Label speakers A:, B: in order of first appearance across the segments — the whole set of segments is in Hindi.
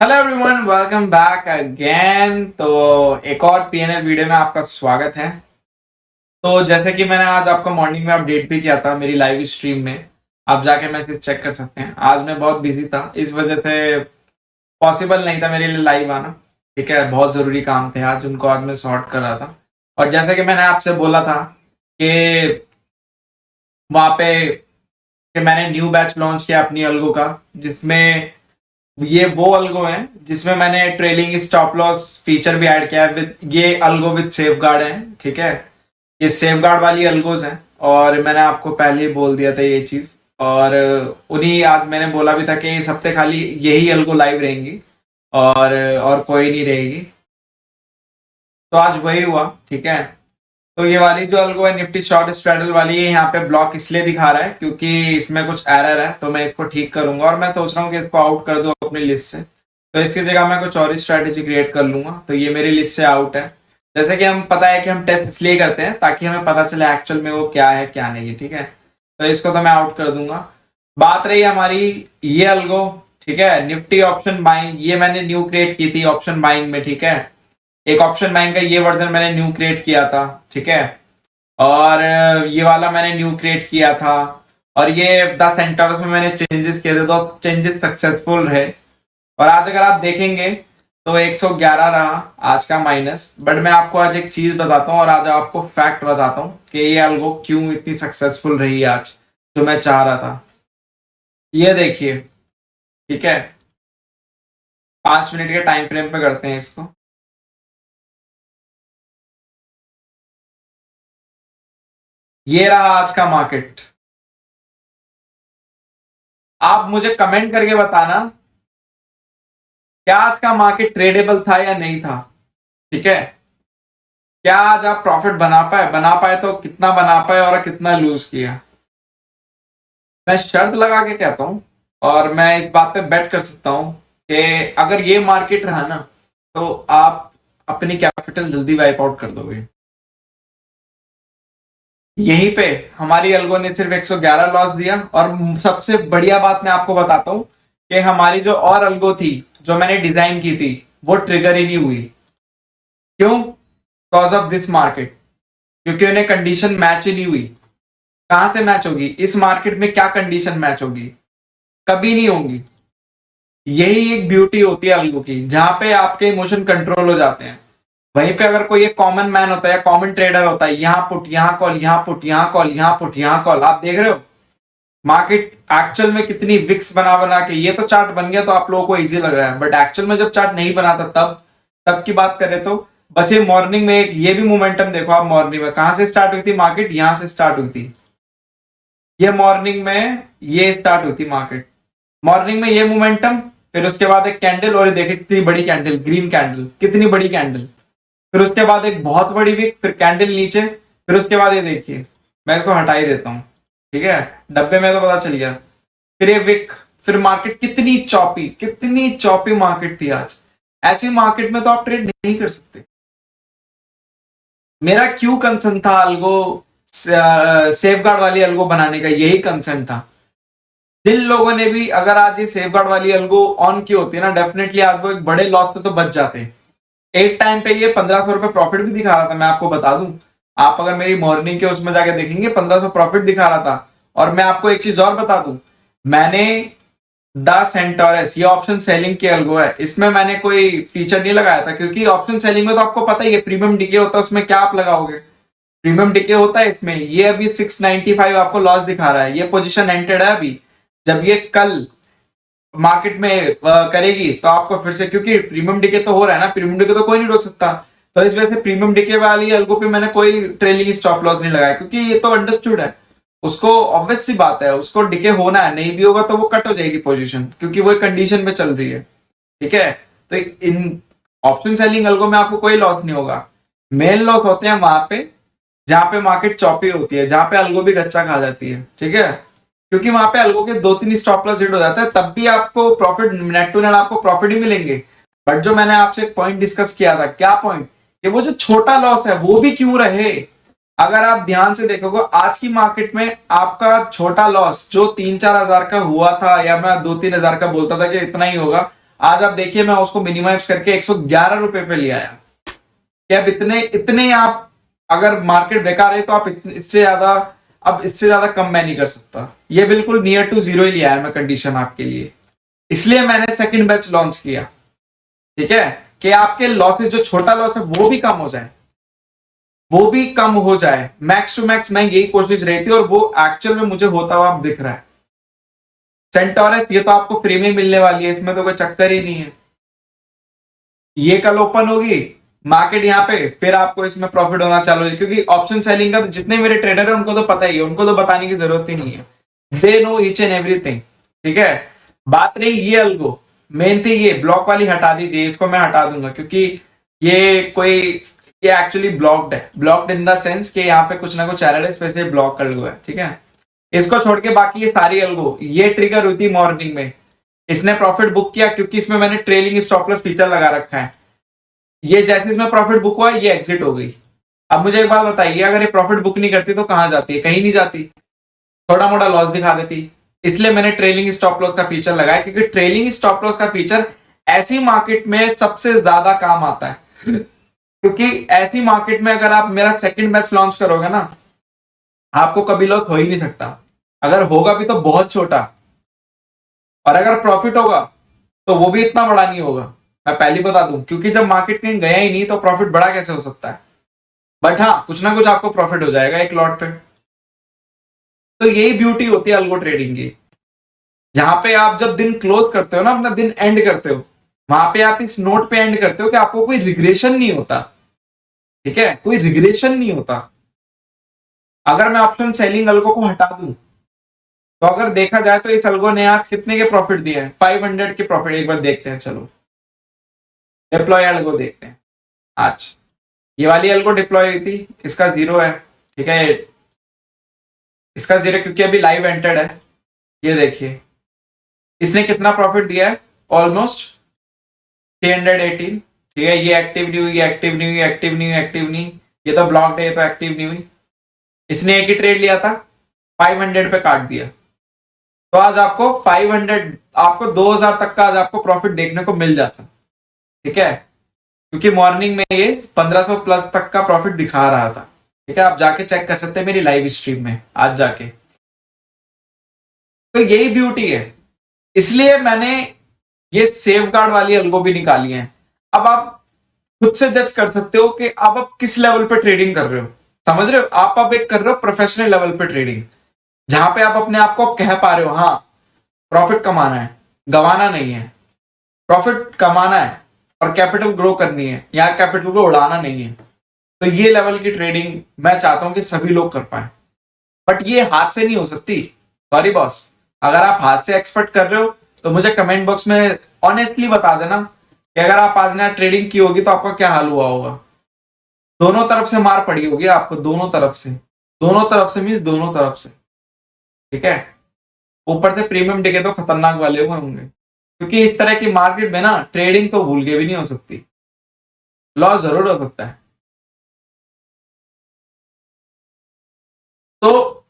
A: Hello everyone, welcome back again. तो एक और पीएनएल वीडियो में आपका स्वागत है। तो जैसे कि मैंने आज आपको मॉर्निंग में अपडेट भी किया था मेरी लाइव स्ट्रीम में, आप जाके मैसेज चेक कर सकते हैं। आज मैं बहुत बिजी था, इस वजह से पॉसिबल नहीं था मेरे लिए लाइव आना। ठीक है, बहुत ज़रूरी काम थे आज, उनको आज मैं सॉर्ट कर रहा था। और जैसे कि मैंने आपसे बोला था कि वहाँ पे कि मैंने न्यू बैच लॉन्च किया अपनी अल्गो का, जिसमें ये वो अल्गो है जिसमें मैंने ट्रेलिंग स्टॉप लॉस फीचर भी ऐड किया है। विद ये अल्गो विद सेफ गार्ड है। ठीक है, ये सेफ गार्ड वाली अल्गोज हैं और मैंने आपको पहले ही बोल दिया था ये चीज। और उन्हीं आज मैंने बोला भी था कि इस हफ्ते खाली यही अल्गो लाइव रहेंगी और कोई नहीं रहेगी। तो आज वही हुआ। ठीक है, तो ये वाली जो अल्गो है निफ्टी शॉर्ट स्ट्रैडल वाली है, यहाँ पे ब्लॉक इसलिए दिखा रहा है क्योंकि इसमें कुछ एरर है, तो मैं इसको ठीक करूंगा और मैं सोच रहा हूँ कि इसको आउट कर दूं अपनी लिस्ट से। तो इसकी जगह मैं कुछ और स्ट्रैटेजी क्रिएट कर लूंगा। तो ये मेरी लिस्ट से आउट है। जैसे कि हम पता है कि हम टेस्ट इसलिए करते हैं ताकि हमें पता चले एक्चुअल में वो क्या है क्या नहीं है। ठीक है, तो इसको तो मैं आउट कर दूंगा। बात रही हमारी ये अल्गो, ठीक है, निफ्टी ऑप्शन बाइंग, ये मैंने न्यू क्रिएट की थी ऑप्शन बाइंग में। ठीक है, एक ऑप्शन बाइंग का ये वर्जन मैंने न्यू क्रिएट किया था। ठीक है, और ये वाला मैंने न्यू क्रिएट किया था। और ये 10 सेंटर्स में मैंने चेंजेस किए थे, तो चेंजेस सक्सेसफुल रहे। और आज अगर आप देखेंगे तो 111 रहा आज का माइनस। बट मैं आपको आज एक चीज बताता हूँ और आज आपको फैक्ट बताता हूँ कि ये अल्गो क्यों इतनी सक्सेसफुल रही आज, जो मैं चाह रहा था। ये देखिए, ठीक है, 5 मिनट के टाइम फ्रेम पे करते हैं इसको। ये रहा आज का मार्केट। आप मुझे कमेंट करके बताना, क्या आज का मार्केट ट्रेडेबल था या नहीं था। ठीक है, क्या आज आप प्रॉफिट बना पाए तो कितना बना पाए और कितना लूज किया। मैं शर्त लगा के कहता हूं और मैं इस बात पे बेट कर सकता हूं कि अगर ये मार्केट रहा ना, तो आप अपनी कैपिटल जल्दी वाइप आउट कर दोगे। यहीं पे हमारी अल्गो ने सिर्फ 111 लॉस दिया। और सबसे बढ़िया बात मैं आपको बताता हूं कि हमारी जो और अल्गो थी, जो मैंने डिजाइन की थी, वो ट्रिगर ही नहीं हुई। क्यों? बिकॉज ऑफ दिस मार्केट, क्योंकि उन्हें कंडीशन मैच ही नहीं हुई। कहां से मैच होगी इस मार्केट में? क्या कंडीशन मैच होगी? कभी नहीं होगी। यही एक ब्यूटी होती है अल्गो की, जहां पे आपके इमोशन कंट्रोल हो जाते हैं। वहीं पे अगर कोई एक कॉमन मैन होता है या कॉमन ट्रेडर होता है, यहां पुट यहां कॉल, यहां पुट यहां कॉल, यहां पुट यहां कॉल, आप देख रहे हो मार्केट एक्चुअल में कितनी विक्स बना बना के। ये तो चार्ट बन गया तो आप लोगों को इजी लग रहा है, बट एक्चुअल में जब चार्ट नहीं बनाता तब तब की बात करें तो बस ये मॉर्निंग में एक ये भी मोमेंटम देखो आप। मॉर्निंग में कहां से स्टार्ट हुई थी मार्केट? यहां से स्टार्ट हुई थी। ये मॉर्निंग में ये स्टार्ट हुई थी मार्केट, मॉर्निंग में ये मोमेंटम। फिर उसके बाद एक कैंडल, और देखिए कितनी बड़ी कैंडल, ग्रीन कैंडल, कितनी बड़ी कैंडल। फिर उसके बाद एक बहुत बड़ी विक, फिर कैंडल नीचे। फिर उसके बाद ये देखिए, मैं इसको हटा ही देता हूं। ठीक है, डब्बे में तो पता चल गया। फिर ये विक, फिर मार्केट कितनी चौपी मार्केट थी आज। ऐसी मार्केट में तो आप ट्रेड नहीं कर सकते। मेरा क्यों कंसर्न था अल्गो, सेफ गार्ड वाली अल्गो बनाने का, यही कंसर्न था। जिन लोगों ने भी अगर आज ये सेफ गार्ड वाली अल्गो ऑन की होती है ना, डेफिनेटली आज वो एक बड़े लॉस से तो बच जाते। एक टाइम पे ये 1500 रुपए प्रॉफिट भी दिखा रहा था, मैं आपको बता दूं। आप अगर मेरी मॉर्निंग के उसमें जाके देखेंगे 1500 प्रॉफिट दिखा रहा था। और मैं आपको एक चीज और बता दूं, मैंने द सेंटोरस, ये ऑप्शन सेलिंग की अल्गो है, इसमें मैंने कोई फीचर नहीं लगाया था, क्योंकि ऑप्शन सेलिंग में तो आपको पता ही है प्रीमियम डीके होता है, उसमें क्या आप लगाओगे? प्रीमियम डीके होता है इसमें। ये अभी 695 आपको लॉस दिखा रहा है, ये पोजीशन एंटेड है अभी। जब ये कल मार्केट में करेगी तो आपको फिर से, क्योंकि प्रीमियम डिके तो हो रहा है ना, प्रीमियम डिके तो कोई नहीं रोक सकता। तो इस वजह से प्रीमियम डिके वाली अल्गो पे मैंने कोई ट्रेलिंग स्टॉप लॉस नहीं लगाया, क्योंकि ये तो अंडरस्टूड है। उसको ऑब्वियस सी बात है, उसको डिके होना है, नहीं भी होगा तो वो कट हो जाएगी पोजीशन, क्योंकि वो कंडीशन में चल रही है। ठीक है, तो इन ऑप्शन सेलिंग अल्गो में आपको कोई लॉस नहीं होगा। मेन लॉस होते हैं वहां पे जहां पे मार्केट चौपी होती है, जहां पे अल्गो भी गच्चा खा जाती है। ठीक है, क्योंकि वहां पे अल्गो के 2-3 स्टॉप लॉस हिट हो जाता है, तब भी आपको प्रॉफिट, नेट टू नेट आपको प्रॉफिट ही मिलेंगे। बट जो मैंने आपसे एक पॉइंट डिस्कस किया था, क्या पॉइंट? कि वो जो छोटा लॉस है वो भी क्यों रहे। अगर आप ध्यान से देखोगे आज की मार्केट में, आपका छोटा लॉस जो 3-4 हजार का हुआ था, या मैं 2-3 हजार का बोलता था कि इतना ही होगा, आज आप देखिए मैं उसको मिनिमाइज करके 111 रुपए पे ले आया कि अब इतने इतने आप, अगर मार्केट बेकार है तो आप इससे ज्यादा, अब इससे ज्यादा कम मैं नहीं कर सकता। ये बिल्कुल नियर टू जीरो ही लिया है मैं कंडीशन आपके लिए, इसलिए मैंने सेकंड बैच लॉन्च किया। ठीक है, कि आपके लॉसेस, जो छोटा लॉस है वो भी कम हो जाए, वो भी कम हो जाए, मैक्स टू मैक्स मैं यही कोशिश रही थी और वो एक्चुअल में मुझे होता हुआ अब दिख रहा है। सेंटोरस ये तो आपको फ्री में मिलने वाली है, इसमें तो कोई चक्कर ही नहीं है। ये कल ओपन होगी मार्केट यहाँ पे, फिर आपको इसमें प्रॉफिट होना चालू है, क्योंकि ऑप्शन सेलिंग का तो जितने मेरे ट्रेडर है उनको तो पता ही है, उनको तो बताने की जरूरत ही नहीं है, they know each and everything. ठीक है, बात रही ये अल्गो, मेन थी ये ब्लॉक वाली हटा दीजिए, इसको मैं हटा दूंगा क्योंकि ये कोई, ये एक्चुअली ब्लॉक्ड है, ब्लॉक्ड इन द सेंस कि यहाँ पे कुछ ना कुछ एरर है, इस वजह से ब्लॉक अल्गो है। ठीक है, इसको छोड़ के बाकी ये सारी अल्गो, ये ट्रिगर हुई थी मॉर्निंग में, इसने प्रॉफिट बुक किया क्योंकि इसमें मैंने ट्रेलिंग स्टॉप लॉस फीचर लगा रखा है। ये जैसे इसमें प्रॉफिट बुक हुआ ये एग्जिट हो गई। अब मुझे एक बात बताइए, अगर ये प्रॉफिट बुक नहीं करती तो कहां जाती है? कहीं नहीं जाती, थोड़ा मोटा लॉस दिखा देती। इसलिए मैंने ट्रेलिंग स्टॉप लॉस का फीचर लगाया, क्योंकि ट्रेलिंग स्टॉप लॉस का फीचर ऐसी मार्केट में सबसे ज्यादा काम आता है। क्योंकि ऐसी मार्केट में अगर आप मेरा सेकंड बैच लॉन्च करोगे ना, आपको कभी लॉस हो ही नहीं सकता, अगर होगा भी तो बहुत छोटा, और अगर प्रॉफिट होगा तो वो भी इतना बड़ा नहीं होगा, मैं पहले बता दूं, क्योंकि जब मार्केट कहीं गया ही नहीं तो प्रॉफिट बड़ा कैसे हो सकता है। बट हाँ, कुछ ना कुछ आपको प्रॉफिट हो जाएगा एक लॉट पे। तो यही ब्यूटी होती है अल्गो ट्रेडिंग की, जहां पे आप जब दिन क्लोज करते हो ना, अपना दिन एंड करते हो, वहां पे आप इस नोट पे एंड करते हो कि आपको कोई रिग्रेशन नहीं होता। ठीक है, कोई रिग्रेशन नहीं होता। अगर मैं ऑप्शन सेलिंग अल्गो को हटा दूं, तो अगर देखा जाए तो इस अल्गो ने आज कितने के प्रॉफिट दिए हैं? 500 के प्रॉफिट। एक बार देखते हैं, चलो डिप्लॉय अल्गो देखते हैं। आज ये वाली एल को डिप्लॉय हुई थी, इसका जीरो है। ठीक है, इसका जीरो क्योंकि अभी लाइव एंटर्ड है। ये देखिए इसने कितना प्रॉफिट दिया है, ऑलमोस्ट 318। ठीक है, ये एक्टिव नहीं हुई, एक्टिव नहीं हुई, एक्टिव नहीं हुई, एक्टिव नहीं, ये तो ब्लॉक्ड है, ये तो एक्टिव नहीं हुई। इसने एक ही ट्रेड लिया था, 500 पे काट दिया, तो आज आपको 500, आपको 2000 तक का आज आपको प्रॉफिट देखने को मिल जाता। ठीक है, क्योंकि मॉर्निंग में ये 1500 प्लस तक का प्रॉफिट दिखा रहा था। ठीक है, आप जाके चेक कर सकते हैं मेरी लाइव स्ट्रीम में आज जाके। तो यही ब्यूटी है, इसलिए मैंने ये सेफ गार्ड वाली अल्गो भी निकाली है। अब आप खुद से जज कर सकते हो कि आप किस लेवल पे ट्रेडिंग कर रहे हो, समझ रहे हो? आप अब एक कर रहे हो प्रोफेशनल लेवल पे ट्रेडिंग, जहां पे आप अपने आप को कह पा रहे हो हाँ प्रॉफिट कमाना है, गवाना नहीं है, प्रॉफिट कमाना है और कैपिटल ग्रो करनी है, यहाँ कैपिटल को उड़ाना नहीं है। तो ये लेवल की ट्रेडिंग मैं चाहता हूं कि सभी लोग कर पाए, बट ये हाथ से नहीं हो सकती। सॉरी बॉस, अगर आप हाथ से एक्सपेक्ट कर रहे हो तो मुझे कमेंट बॉक्स में ऑनेस्टली बता देना कि अगर आप आज नया ट्रेडिंग की होगी तो आपका क्या हाल हुआ होगा। दोनों तरफ से मार पड़ी होगी आपको, दोनों तरफ से, दोनों तरफ से मीन्स दोनों तरफ से। ठीक है, ऊपर से प्रीमियम टिके तो खतरनाक वाले होंगे, क्योंकि इस तरह की मार्केट में ना ट्रेडिंग तो भूल के भी नहीं हो सकती, लॉस जरूर हो सकता है। तो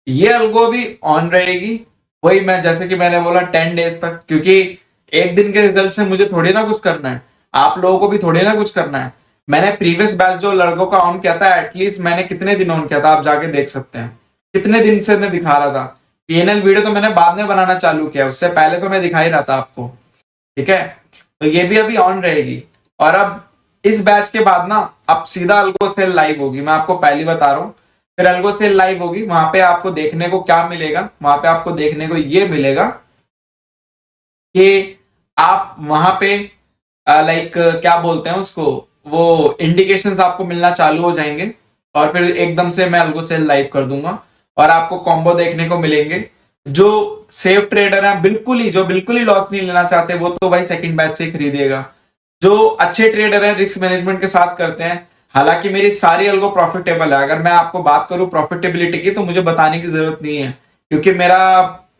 A: ये अल्गो भी ऑन रहेगी, वही मैं जैसे कि मैंने बोला 10 डेज तक, क्योंकि एक दिन के रिजल्ट से मुझे थोड़ी ना कुछ करना है, आप लोगों को भी थोड़ी ना कुछ करना है। मैंने प्रीवियस बैच जो लड़कों का ऑन किया था, एटलीस्ट मैंने कितने दिन ऑन किया था आप जाके देख सकते हैं, कितने दिन से मैं दिखा रहा था। पीएनएल वीडियो तो मैंने बाद में बनाना चालू किया, उससे पहले तो मैं दिखा ही रहा था आपको। ठीक है, तो ये भी अभी ऑन रहेगी। और अब इस बैच के बाद ना अब सीधा अल्गो सेल लाइव होगी, मैं आपको पहले बता रहा हूँ। फिर अल्गो सेल लाइव होगी, वहां पे आपको देखने को क्या मिलेगा, वहां पे आपको देखने को ये मिलेगा कि आप वहां पे लाइक क्या बोलते हैं उसको, वो इंडिकेशंस आपको मिलना चालू हो जाएंगे, और फिर एकदम से मैं अल्गो सेल लाइव कर दूंगा और आपको कॉम्बो देखने को मिलेंगे। जो सेफ ट्रेडर है बिल्कुल ही, जो बिल्कुल ही लॉस नहीं लेना चाहते, वो तो भाई सेकंड बैच से खरीदेगा। जो अच्छे ट्रेडर हैं, रिस्क मैनेजमेंट के साथ करते हैं, हालांकि मेरी सारी अल्गो प्रॉफिटेबल है। अगर मैं आपको बात करूं प्रॉफिटेबिलिटी की तो मुझे बताने की जरूरत नहीं है, क्योंकि मेरा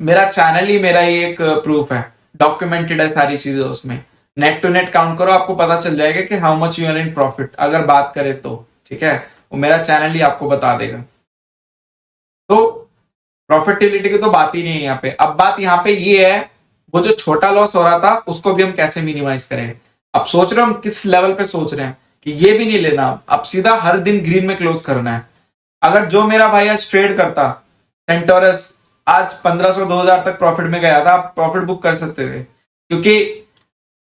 A: मेरा चैनल ही मेरा ही एक प्रूफ है, डॉक्यूमेंटेड है सारी चीजें उसमें। नेट टू नेट काउंट करो, आपको पता चल जाएगा कि how much you are in profit, अगर बात करें तो। ठीक है, वो मेरा चैनल ही आपको बता देगा। तो प्रॉफिटेबिलिटी की तो बात ही नहीं है यहाँ पे। अब बात यहाँ पे ये है वो जो छोटा लॉस हो रहा था उसको भी हम कैसे मिनिमाइज करें। अब सोच रहे हो हम किस लेवल पे सोच रहे हैं कि ये भी नहीं लेना, अब सीधा हर दिन ग्रीन में क्लोज करना है। अगर जो मेरा भाई आज ट्रेड करता सेंटोरस, आज 1500 2000 तक प्रॉफिट में गया था, आप प्रॉफिट बुक कर सकते थे, क्योंकि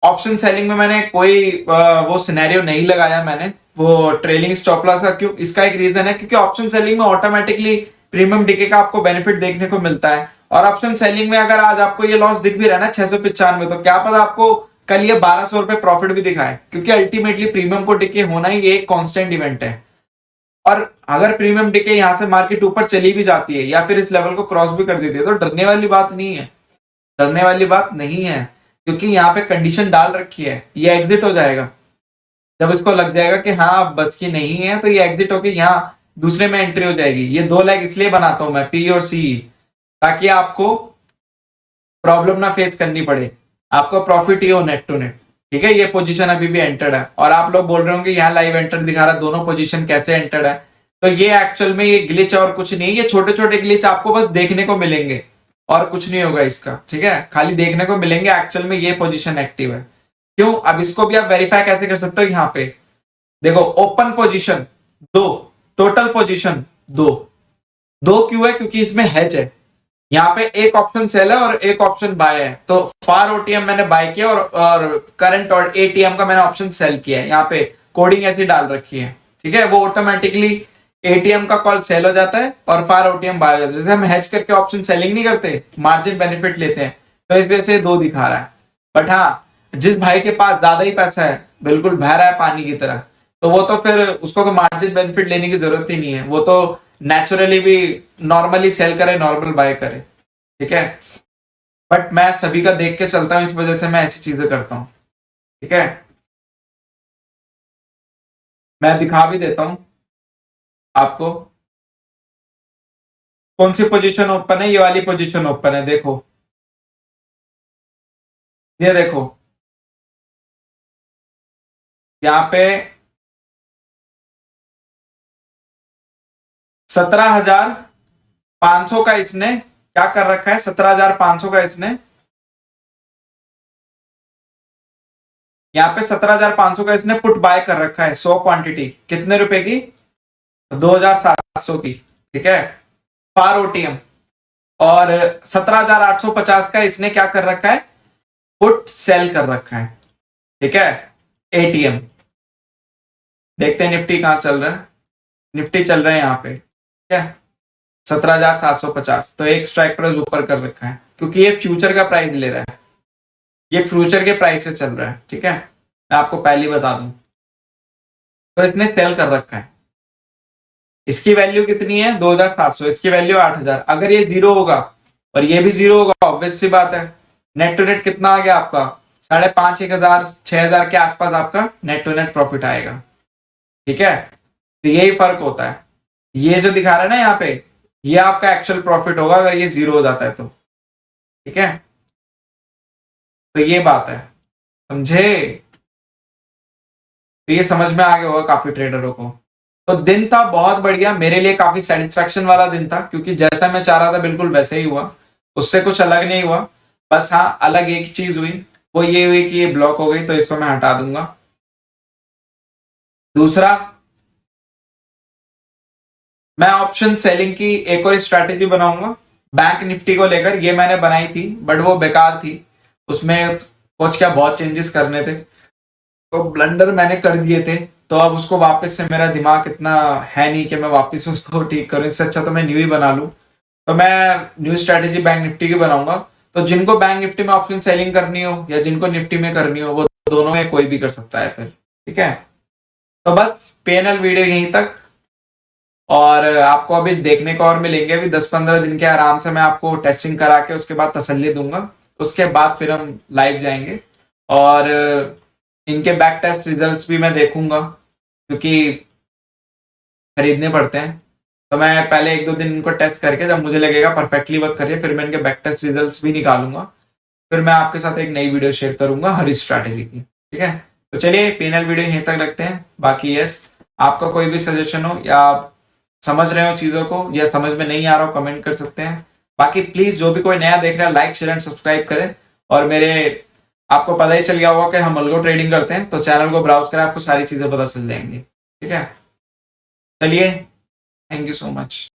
A: ऑप्शन सेलिंग में मैंने कोई वो सिनेरियो नहीं लगाया मैंने वो ट्रेलिंग स्टॉप लॉस का। क्यों? इसका एक रीजन है, क्योंकि ऑप्शन सेलिंग में ऑटोमेटिकली प्रीमियम डिके का आपको बेनिफिट देखने को मिलता है। और ऑप्शन सेलिंग में अगर आज आपको ये लॉस दिख भी रहा है ना 695, तो क्या पता आपको कल ये 1200 रुपए प्रॉफिट भी दिखाए, क्योंकि अल्टीमेटली प्रीमियम को डिके होना ही ये एक कॉन्स्टेंट इवेंट है। और अगर प्रीमियम डिके यहां से मार्केट ऊपर चली भी जाती है या फिर इस लेवल को क्रॉस भी कर देती है, तो डरने वाली बात नहीं है, डरने वाली बात नहीं है, क्योंकि यहाँ पे कंडीशन डाल रखी है, ये एग्जिट हो जाएगा। जब इसको लग जाएगा कि हाँ बस की नहीं है, तो ये एग्जिट होके यहाँ दूसरे में एंट्री हो जाएगी। ये 2 लेग इसलिए बनाता हूं मैं, पी और सी, ताकि आपको प्रॉब्लम ना फेस करनी पड़े, आपको प्रॉफिट ही हो नेट टू नेट। ठीक है, ये पोजीशन अभी भी एंटर्ड है। और आप लोग बोल रहे होंगे यहाँ लाइव एंटर दिखा रहा है, दोनों पोजीशन कैसे एंटर्ड है? तो ये एक्चुअल में ये ग्लिच और कुछ नहीं, ये छोटे छोटे ग्लिच आपको बस देखने को मिलेंगे और कुछ नहीं होगा इसका। ठीक है, खाली देखने को मिलेंगे, एक्चुअल में ये पोजीशन एक्टिव है। क्यों? अब इसको भी आप वेरीफाई कैसे कर सकते हो? यहाँ पे देखो, ओपन पोजीशन 2, टोटल पोजीशन 2। 2 क्यों है? क्योंकि इसमें हेज है। यहाँ पे एक ऑप्शन सेल है और एक ऑप्शन बाय है, तो फार ओटीएम मैंने बाय किया और करंट और एटीएम का मैंने ऑप्शन सेल किया है। यहाँ पे कोडिंग ऐसी डाल रखी है। ठीक है, वो ऑटोमेटिकली एटीएम का कॉल सेल हो जाता है और फार ओटीएम बाय हो जाता है। जैसे हम हेज करके ऑप्शन सेलिंग नहीं करते, मार्जिन बेनिफिट लेते हैं, तो इस वजह से 2 दिखा रहा है। बट हाँ, जिस भाई के पास ज्यादा ही पैसा है, बिल्कुल बह रहा है पानी की तरह, तो वो तो फिर उसको तो मार्जिन बेनिफिट लेने की जरूरत ही नहीं है, वो तो नेचुरली भी नॉर्मली सेल करे, नॉर्मल बाय करे। ठीक है, बट मैं सभी का देख के चलता हूं, इस वजह से मैं ऐसी चीजें करता हूं। ठीक है, मैं दिखा भी देता हूं आपको कौन सी पोजीशन ओपन है। ये वाली पोजीशन ओपन है, देखो, ये देखो यहाँ पे 17,500 का इसने क्या कर रखा है, 17,500 का इसने यहाँ पे 17,500 का इसने पुट बाय कर रखा है, 100 क्वांटिटी, कितने रुपए की? 2,700 की। ठीक है, फार ओटीएम। और 17,850 का इसने क्या कर रखा है, पुट सेल कर रखा है। ठीक है, एटीएम। देखते हैं निफ्टी कहां चल रहा है। निफ्टी चल रहा है यहाँ पे, ठीक है, 17,750। तो एक स्ट्राइक प्राइस ऊपर कर रखा है, क्योंकि ये फ्यूचर का प्राइस ले रहा है, ये फ्यूचर के प्राइस से चल रहा है। ठीक है, मैं आपको पहले बता दूं, तो इसने सेल कर रखा है। इसकी वैल्यू कितनी है? 2,700, इसकी वैल्यू 8,000। अगर ये 0 होगा और ये भी 0 होगा, ऑब्वियस सी बात है, नेट टू नेट कितना आ गया आपका? 5,500, 1,000, 6,000 के आसपास आपका नेट टू नेट प्रॉफिट आएगा। ठीक है, तो यही फर्क होता है। ये जो दिखा रहा है ना यहाँ पे, ये आपका एक्चुअल प्रॉफिट होगा अगर ये 0 हो जाता है तो। ठीक है, तो ये बात है, समझे? तो ये समझ में आ गया होगा काफी ट्रेडरों को। तो दिन था बहुत बढ़िया, मेरे लिए काफी सेटिस्फेक्शन वाला दिन था, क्योंकि जैसा मैं चाह रहा था बिल्कुल वैसे ही हुआ, उससे कुछ अलग नहीं हुआ। बस हाँ, अलग एक चीज हुई, वो ये हुई कि ये ब्लॉक हो गई, तो इसको मैं हटा दूंगा। दूसरा, मैं ऑप्शन सेलिंग की एक और स्ट्रैटेजी बनाऊंगा बैंक निफ्टी को लेकर। ये मैंने बनाई थी बट वो बेकार थी, उसमें कुछ क्या बहुत चेंजेस करने थे, तो ब्लंडर मैंने कर दिए थे। तो अब उसको वापस से, मेरा दिमाग इतना है नहीं कि मैं वापस उसको ठीक करूं, इससे अच्छा तो मैं न्यू ही बना लूं। तो मैं न्यू स्ट्रैटेजी बैंक निफ्टी की बनाऊंगा। तो जिनको बैंक निफ्टी में ऑप्शन सेलिंग करनी हो या जिनको निफ्टी में करनी हो, वो दोनों में कोई भी कर सकता है फिर। ठीक है, तो बस पेनल वीडियो यहीं तक, और आपको अभी देखने को और मिलेंगे। अभी 10-15 दिन के आराम से मैं आपको टेस्टिंग करा के उसके बाद तसल्ली दूंगा, उसके बाद फिर हम लाइव जाएंगे। और इनके बैक टेस्ट रिजल्ट्स भी मैं देखूंगा, क्योंकि खरीदने पड़ते हैं। तो मैं पहले 1-2 दिन इनको टेस्ट करके, जब मुझे लगेगा परफेक्टली वर्क करिए, फिर मैं इनके बैक टेस्ट रिजल्ट्स भी निकालूंगा। फिर मैं आपके साथ एक नई वीडियो शेयर करूंगा हर स्ट्रैटेजी की। ठीक है, तो चलिए पेनल वीडियो यहीं तक रखते हैं। बाकी यस, आपका कोई भी सजेशन हो या आप समझ रहे हो चीजों को या समझ में नहीं आ रहा हो, कमेंट कर सकते हैं। बाकी प्लीज जो भी कोई नया देख रहा है, लाइक शेयर एंड सब्सक्राइब करें। और मेरे आपको पता ही चल गया होगा कि हम अल्गो ट्रेडिंग करते हैं, तो चैनल को ब्राउज करें, आपको सारी चीजें पता चल जाएंगी। ठीक है, चलिए, थैंक यू सो मच।